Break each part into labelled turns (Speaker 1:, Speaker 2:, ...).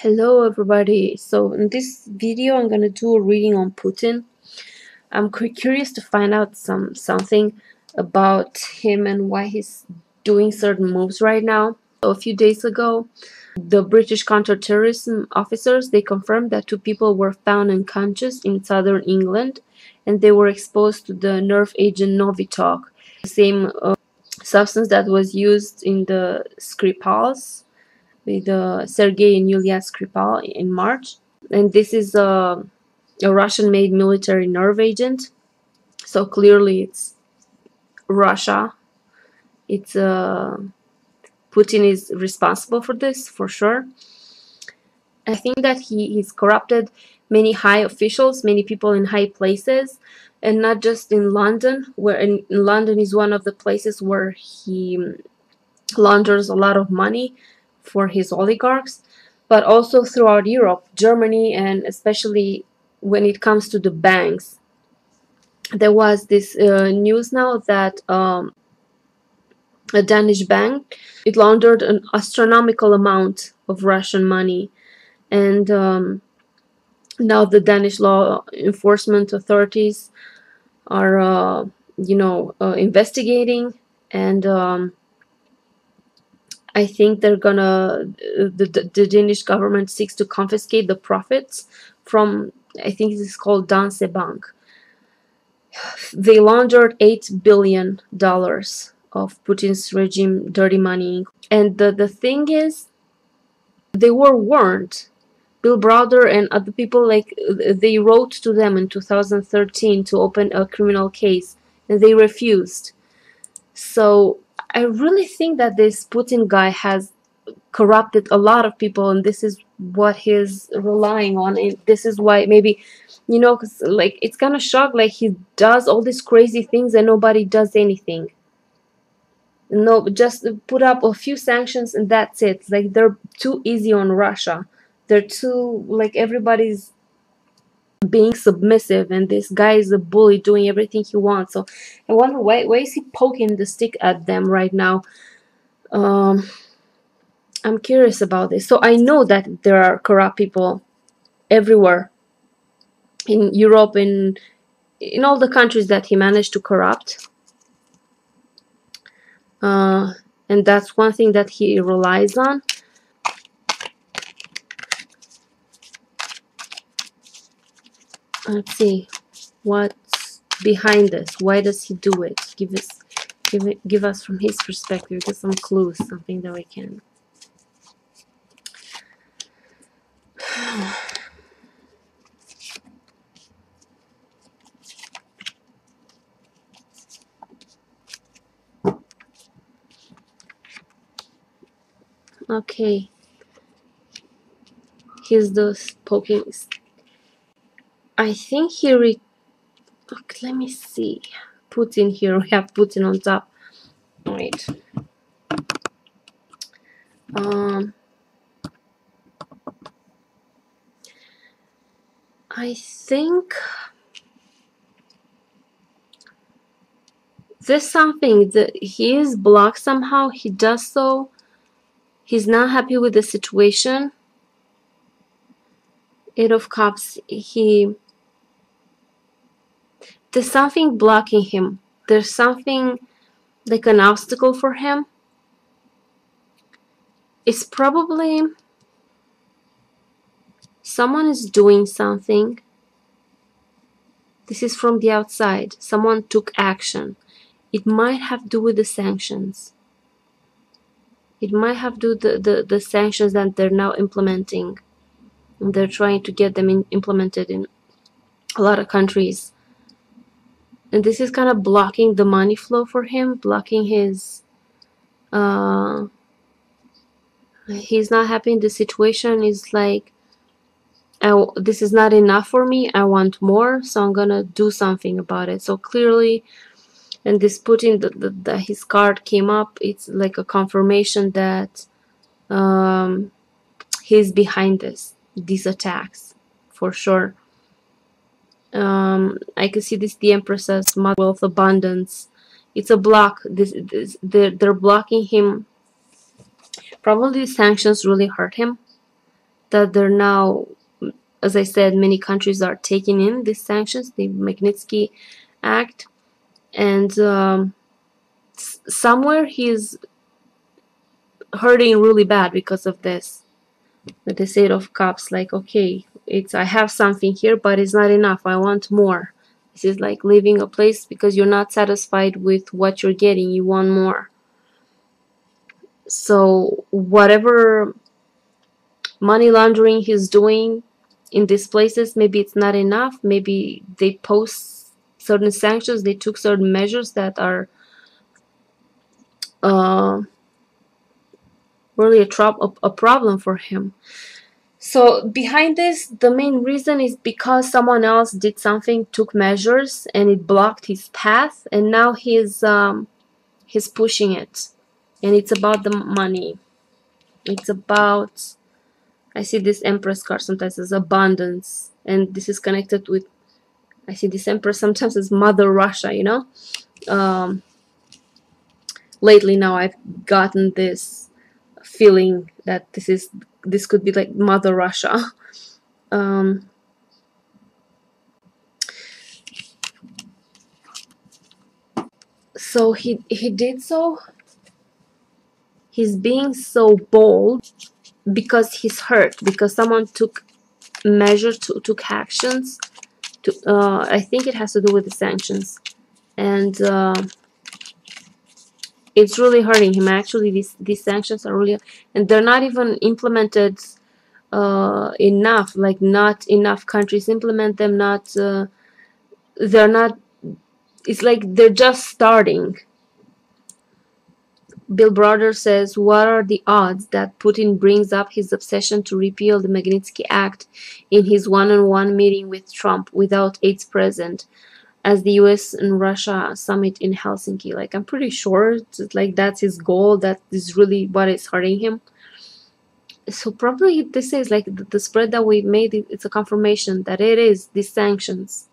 Speaker 1: Hello everybody. So in this video I'm gonna do a reading on Putin. I'm curious to find out something about him and why he's doing certain moves right now. So a few days ago, the British counter-terrorism officers, they confirmed that two people were found unconscious in southern England and they were exposed to the nerve agent Novichok, the same substance that was used in the Skripals with Sergei and Yulia Skripal in March. And this is a Russian-made military nerve agent. So clearly it's Russia. It's Putin is responsible for this, for sure. I think that he's corrupted many high officials, many people in high places, and not just in London, where in London is one of the places where he launders a lot of money for his oligarchs, but also throughout Europe, Germany, and especially when it comes to the banks. There was this news now that a Danish bank, it laundered an astronomical amount of Russian money, and now the Danish law enforcement authorities are investigating, and I think they're gonna the Danish government seeks to confiscate the profits from, I think it's called Danske Bank. They laundered $8 billion of Putin's regime dirty money, and the thing is, they were warned. Bill Browder and other people, like, they wrote to them in 2013 to open a criminal case, and they refused. So I really think that this Putin guy has corrupted a lot of people, and this is what he's relying on. And this is why maybe, cause, like, it's kind of shocked, like, he does all these crazy things and nobody does anything. No, just put up a few sanctions and that's it. Like, they're too easy on Russia. They're too, like, everybody's being submissive, and this guy is a bully doing everything he wants. So I wonder why is he poking the stick at them right now. I'm curious about this. So I know that there are corrupt people everywhere in Europe, in all the countries that he managed to corrupt. And that's one thing that he relies on. Let's see what's behind this. Why does he do it? Give us from his perspective, get some clues, something that we can. Okay, here's the poking. I think he look, let me see. Putin here. We have Putin on top. Wait. I think there's something that he is blocked somehow. He does so. He's not happy with the situation. Eight of Cups. There's something blocking him. There's something like an obstacle for him. It's probably someone is doing something. This is from the outside. Someone took action. It might have to do with the sanctions. It might have to do with the sanctions that they're now implementing. And they're trying to get them implemented in a lot of countries. And this is kind of blocking the money flow for him, blocking his... he's not happy in the situation. He's like, this is not enough for me. I want more, so I'm gonna do something about it. So clearly, and this Putin, his card came up. It's like a confirmation that he's behind these attacks, for sure. I can see this, the Empress's wealth abundance. It's a block. They're blocking him. Probably sanctions really hurt him. that they're now, as I said, many countries are taking in these sanctions, the Magnitsky Act, and somewhere he's hurting really bad because of this. But they say it of cops, like, okay, I have something here, but it's not enough. I want more. This is like leaving a place because you're not satisfied with what you're getting. You want more. So whatever money laundering he's doing in these places, maybe it's not enough. Maybe they post certain sanctions, they took certain measures that are really a problem for him. So behind this, the main reason is because someone else did something, took measures, and it blocked his path, and now he's pushing it. And it's about the money. It's about, I see this Empress card sometimes as abundance, and this is connected with, I see this Empress sometimes as Mother Russia, you know. Lately now I've gotten this feeling that this could be like Mother Russia. So he did so. He's being so bold because he's hurt, because someone took measures, took actions. I think it has to do with the sanctions, and it's really hurting him. Actually, these sanctions are really, and they're not even implemented enough. Like, not enough countries implement them. Not they're not. It's like they're just starting. Bill Browder says, what are the odds that Putin brings up his obsession to repeal the Magnitsky Act in his one-on-one meeting with Trump without aides present as the US and Russia summit in Helsinki? Like, I'm pretty sure like that's his goal. That is really what is hurting him. So probably this is like the spread that we made. It's a confirmation that it is these sanctions,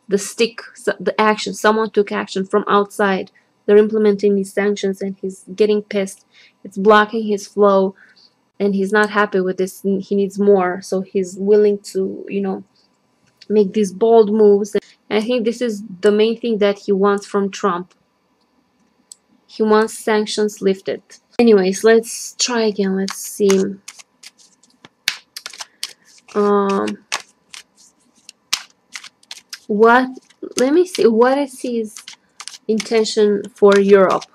Speaker 1: the stick, the action. Someone took action from outside. They're implementing these sanctions, and he's getting pissed. It's blocking his flow, and he's not happy with this. He needs more, so he's willing to, you know, make these bold moves. And I think this is the main thing that he wants from Trump. He wants sanctions lifted. Anyways, let's try again. Let's see. Let me see. What is his intention for Europe?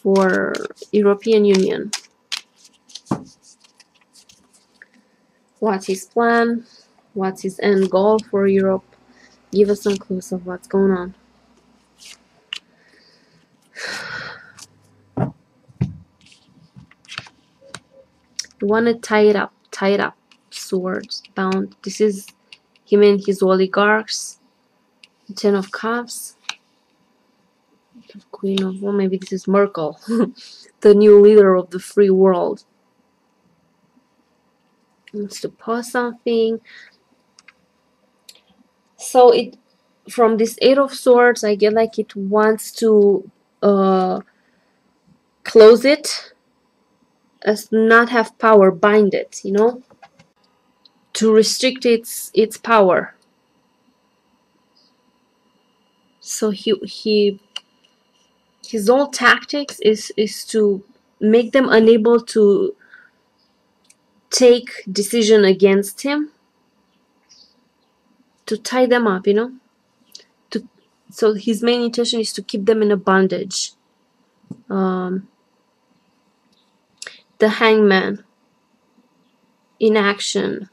Speaker 1: For European Union? What's his plan? What's his end goal for Europe? Give us some clues of what's going on. You want to tie it up. Swords, bound. This is him and his oligarchs. Ten of Cups. Queen of, well, maybe this is Merkel, the new leader of the free world. Wants to pause something. So it, from this Eight of Swords, I get like it wants to close it, as not have power, bind it, you know, to restrict its power. So his whole tactics is to make them unable to take decision against him, to tie them up, you know. So his main intention is to keep them in a bondage. The Hangman, inaction.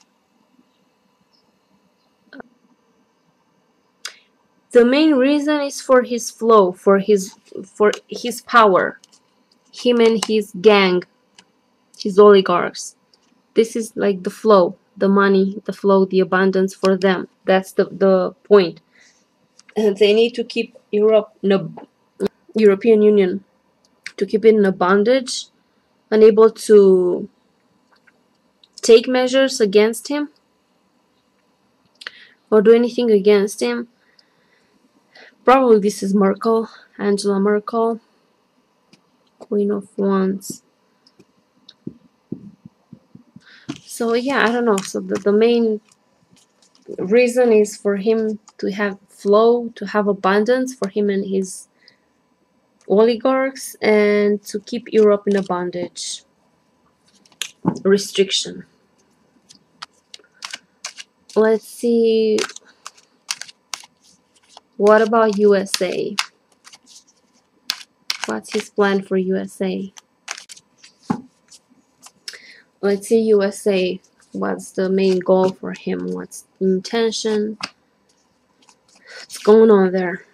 Speaker 1: The main reason is for his flow, for his power. Him and his gang, his oligarchs. This is like the flow, the money, the flow, the abundance for them. That's the point. And they need to keep Europe, no, European Union, to keep it in a bondage, unable to take measures against him or do anything against him. Probably this is Merkel, Angela Merkel, Queen of Wands. So yeah, I don't know. So the main reason is for him to have flow, to have abundance for him and his oligarchs, and to keep Europe in a bondage. Restriction. Let's see. What about USA? What's his plan for USA? Let's see USA. What's the main goal for him? What's the intention? What's going on there?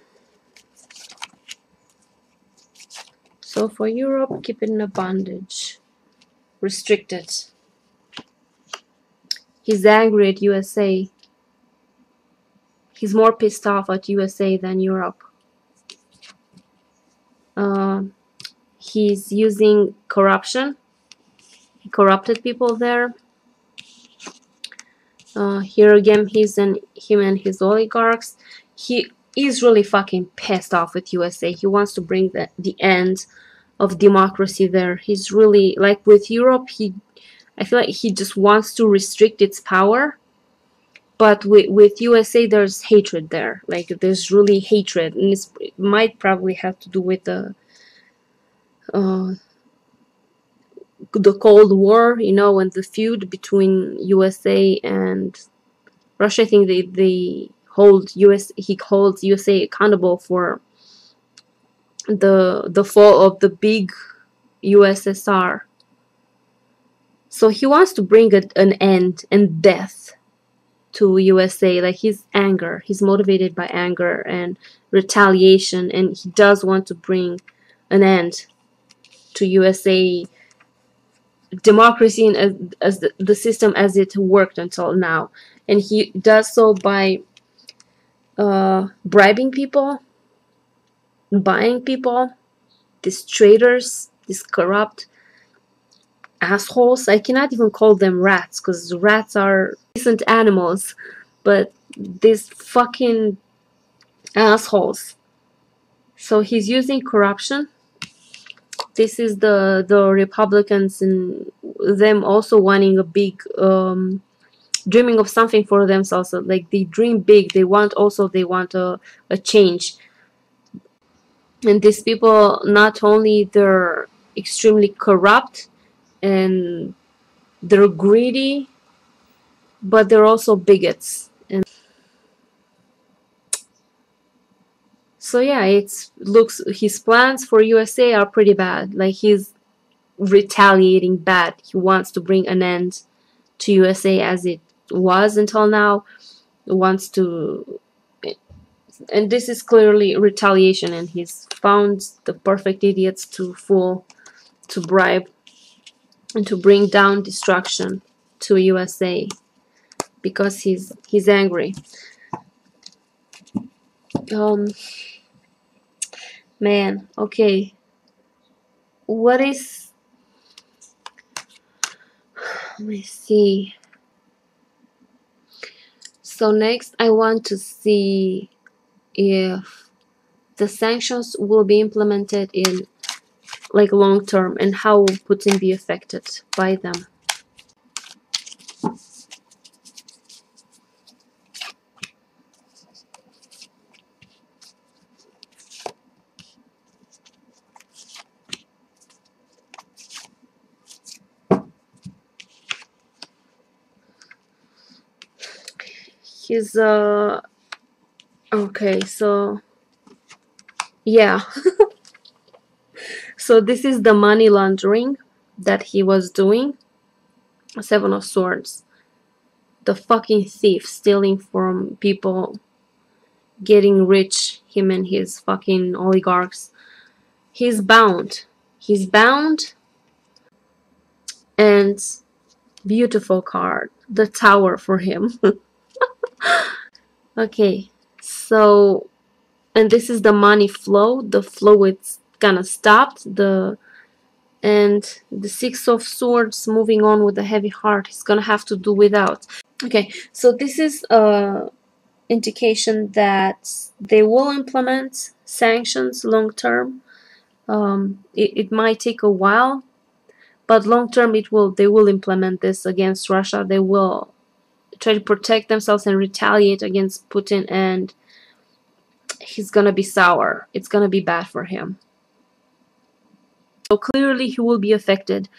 Speaker 1: So for Europe, keep it in a bondage. Restricted. He's angry at USA. He's more pissed off at USA than Europe. He's using corruption. He corrupted people there. Here again, him and his oligarchs. He is really fucking pissed off with USA. He wants to bring the end of democracy there. He's really, like with Europe, I feel like he just wants to restrict its power. But with USA, there's hatred there. Like, there's really hatred. And it might probably have to do with the Cold War, you know, and the feud between USA and Russia. I think he holds USA accountable for the fall of the big USSR. So he wants to bring an end and death to USA. Like, he's motivated by anger and retaliation, and he does want to bring an end to USA democracy and as the system as it worked until now. And he does so by bribing people, buying people, these traitors, these corrupt assholes. I cannot even call them rats, because rats are decent animals, but these fucking assholes. So he's using corruption. This is the Republicans and them also wanting a big dreaming of something for themselves. Like, they dream big. They want a change. And these people, not only they're extremely corrupt and they're greedy, but they're also bigots. And so yeah, his plans for USA are pretty bad. Like, he's retaliating bad. He wants to bring an end to USA as it was until now. Wants to, and this is clearly retaliation, and he's found the perfect idiots to fool, to bribe, and to bring down destruction to USA because he's angry. Man, okay. What is, let me see. So next I want to see if the sanctions will be implemented in like long term, and how will Putin be affected by them. He's okay, so yeah. So this is the money laundering that he was doing. Seven of Swords. The fucking thief, stealing from people, getting rich, him and his fucking oligarchs. He's bound. He's bound. And beautiful card. The Tower for him. Okay, so, and this is the money flow. The flow, it's kind of stopped. And the Six of Swords, moving on with a heavy heart. He's gonna have to do without. Okay, so this is a indication that they will implement sanctions long term. It might take a while, but long term they will implement this against Russia. They will try to protect themselves and retaliate against Putin, and he's gonna be sour. It's gonna be bad for him. So clearly he will be affected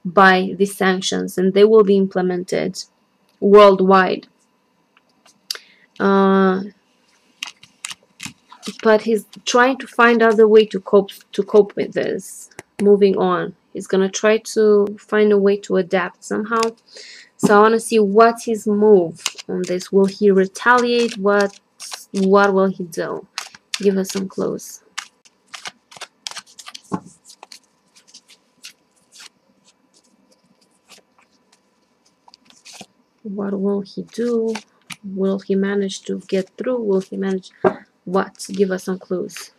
Speaker 1: by these sanctions, and they will be implemented worldwide. But he's trying to find other way to cope with this. Moving on, he's gonna try to find a way to adapt somehow. So I want to see what's his move on this. Will he retaliate? What will he do? Give us some clues. What will he do? Will he manage to get through? Will he manage what? Give us some clues.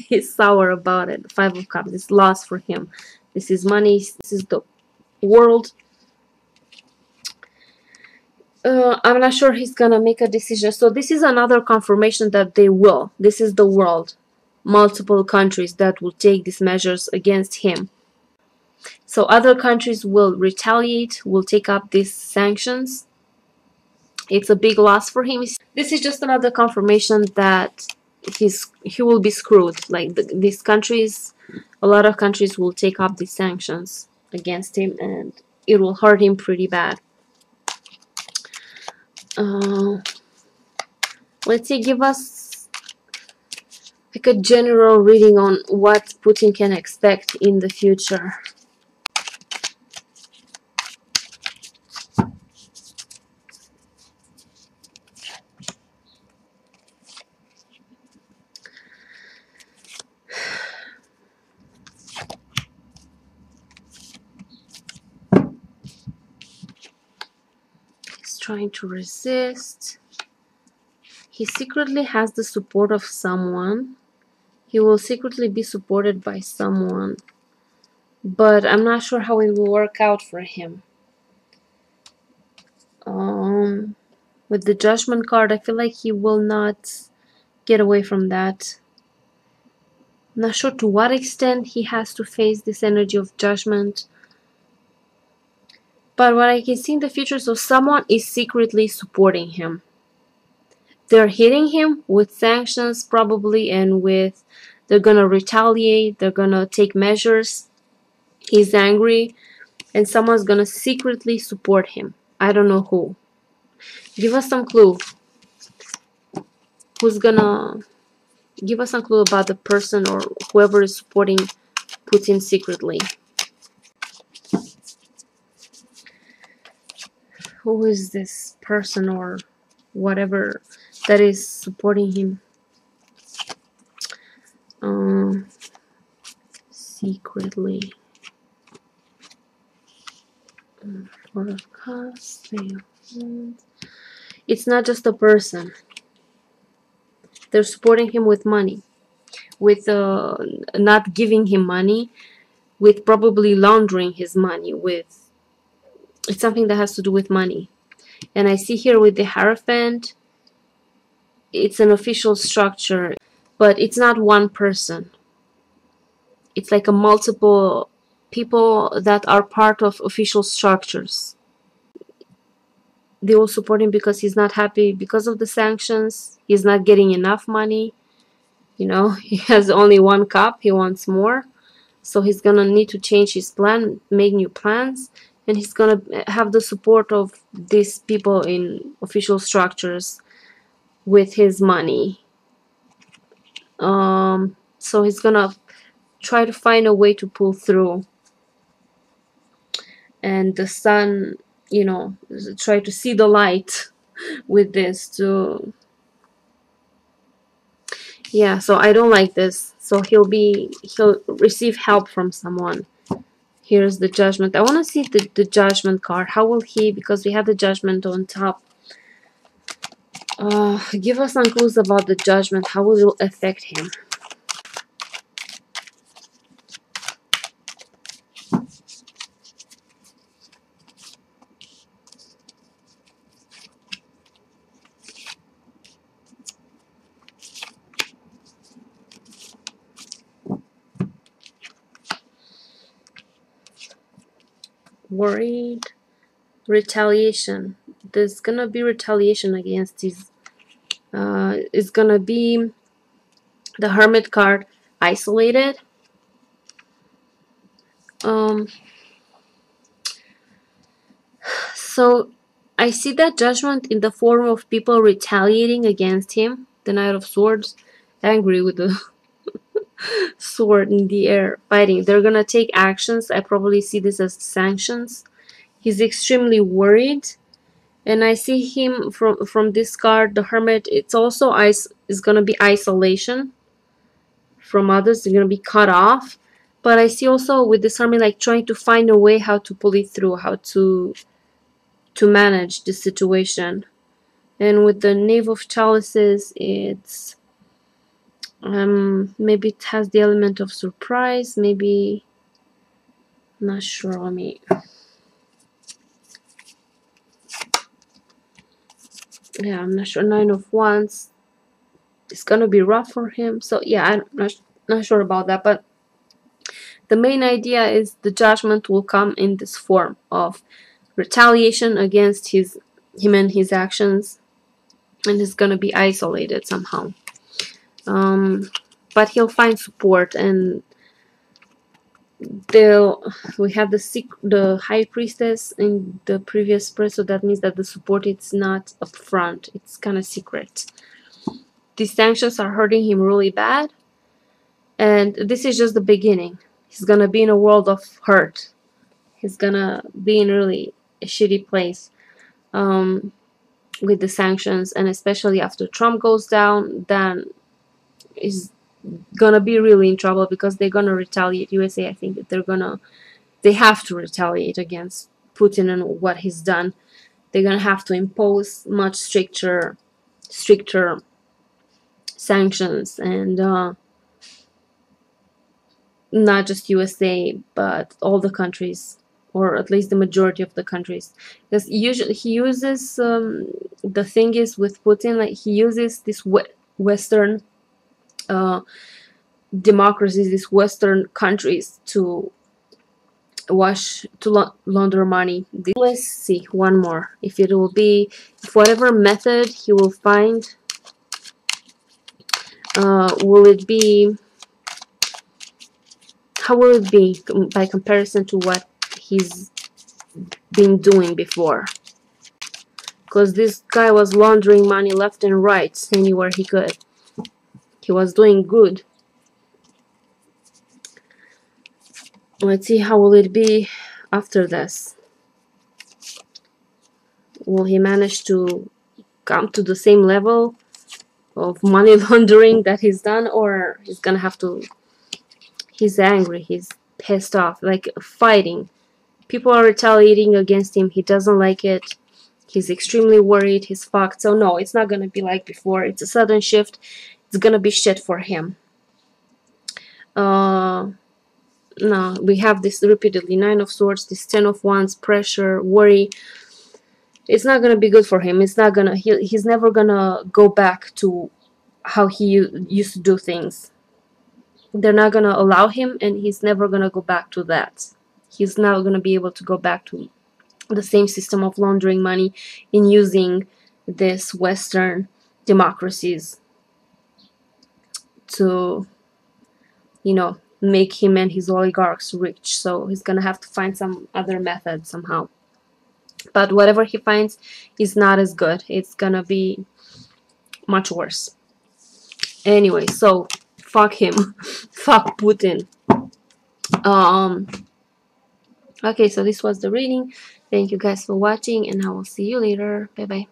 Speaker 1: He's sour about it. 5 of Cups. It's lost for him. This is money. This is the world. I'm not sure he's gonna make a decision. So this is another confirmation that they will. This is the world. Multiple countries that will take these measures against him. So other countries will retaliate, will take up these sanctions. It's a big loss for him. This is just another confirmation that he will be screwed. Like these countries, a lot of countries will take up these sanctions against him, and it will hurt him pretty bad. Let's see, give us like a general reading on what Putin can expect in the future. He's trying to resist. He secretly has the support of someone. He will secretly be supported by someone, but I'm not sure how it will work out for him. With the Judgment card, I feel like he will not get away from that. I'm not sure to what extent he has to face this energy of judgment. But what I can see in the future, so someone is secretly supporting him. They're hitting him with sanctions probably, and they're gonna retaliate, they're gonna take measures. He's angry, and someone's gonna secretly support him. I don't know who. Give us some clue. Who's gonna give us some clue about the person or whoever is supporting Putin secretly? Who is this person or whatever that is supporting him? Secretly. Four of Cups, Three of Wands. It's not just a person. They're supporting him with money, with not giving him money, with probably laundering his money, with it's something that has to do with money. And I see here with the Hierophant, it's an official structure, but it's not one person. It's like a multiple people that are part of official structures. They will support him because he's not happy because of the sanctions. He's not getting enough money. You know, he has only 1 cup. He wants more. So he's going to need to change his plan, make new plans. And he's going to have the support of these people in official structures with his money. So he's going to try to find a way to pull through. And the sun, you know, try to see the light with this too. Yeah, so I don't like this. So he'll receive help from someone. Here's the Judgment. I want to see the Judgment card. How will he, because we have the Judgment on top. Give us some clues about the Judgment. How will it affect him? worried. Retaliation. There's gonna be retaliation against these. It's gonna be the Hermit card, isolated. So I see that judgment in the form of people retaliating against him. The Knight of Swords, angry with the sword in the air, fighting. They're gonna take actions. I probably see this as sanctions. He's extremely worried, and I see him from this card, the Hermit. It's also is gonna be isolation from others. They're gonna be cut off. But I see also with this Hermit, like trying to find a way how to pull it through, how to manage the situation. And with the Knave of Chalices, it's maybe it has the element of surprise, maybe, not sure. Let me, yeah, I'm not sure. Nine of Wands, it's gonna be rough for him. So yeah, I'm not sure about that, but the main idea is the judgment will come in this form of retaliation against him and his actions, and he's gonna be isolated somehow. But he'll find support, and we have the High Priestess in the previous spread, so that means that the support, it's not upfront, it's kind of secret. These sanctions are hurting him really bad, and this is just the beginning. He's gonna be in a world of hurt. He's gonna be in really a shitty place with the sanctions, and especially after Trump goes down, then he's gonna be really in trouble, because they're gonna retaliate. USA, I think that they have to retaliate against Putin and what he's done. They're gonna have to impose much stricter sanctions, and not just USA, but all the countries, or at least the majority of the countries. Because usually he uses the thing is with Putin, like he uses this Western democracies, these Western countries, to launder money. Let's see one more, if it will be, if whatever method he will find, will it be, how will it be by comparison to what he's been doing before? Because this guy was laundering money left and right, anywhere he could. He was doing good. Let's see how will it be after this. Will he manage to come to the same level of money laundering that he's done, or he's gonna have to, he's angry, he's pissed off, like fighting. People are retaliating against him, he doesn't like it, he's extremely worried, he's fucked. So no, it's not gonna be like before. It's a sudden shift. It's gonna be shit for him. No, we have this repeatedly, Nine of Swords, this Ten of Wands, pressure, worry. It's not gonna be good for him. It's not gonna, he's never gonna go back to how he used to do things. They're not gonna allow him, and he's never gonna go back to that. He's not gonna be able to go back to the same system of laundering money in using this Western democracies to, you know, make him and his oligarchs rich. So he's gonna have to find some other method somehow. But whatever he finds is not as good. It's gonna be much worse. Anyway, so fuck him. Fuck Putin. Okay, so this was the reading. Thank you guys for watching, and I will see you later. Bye bye.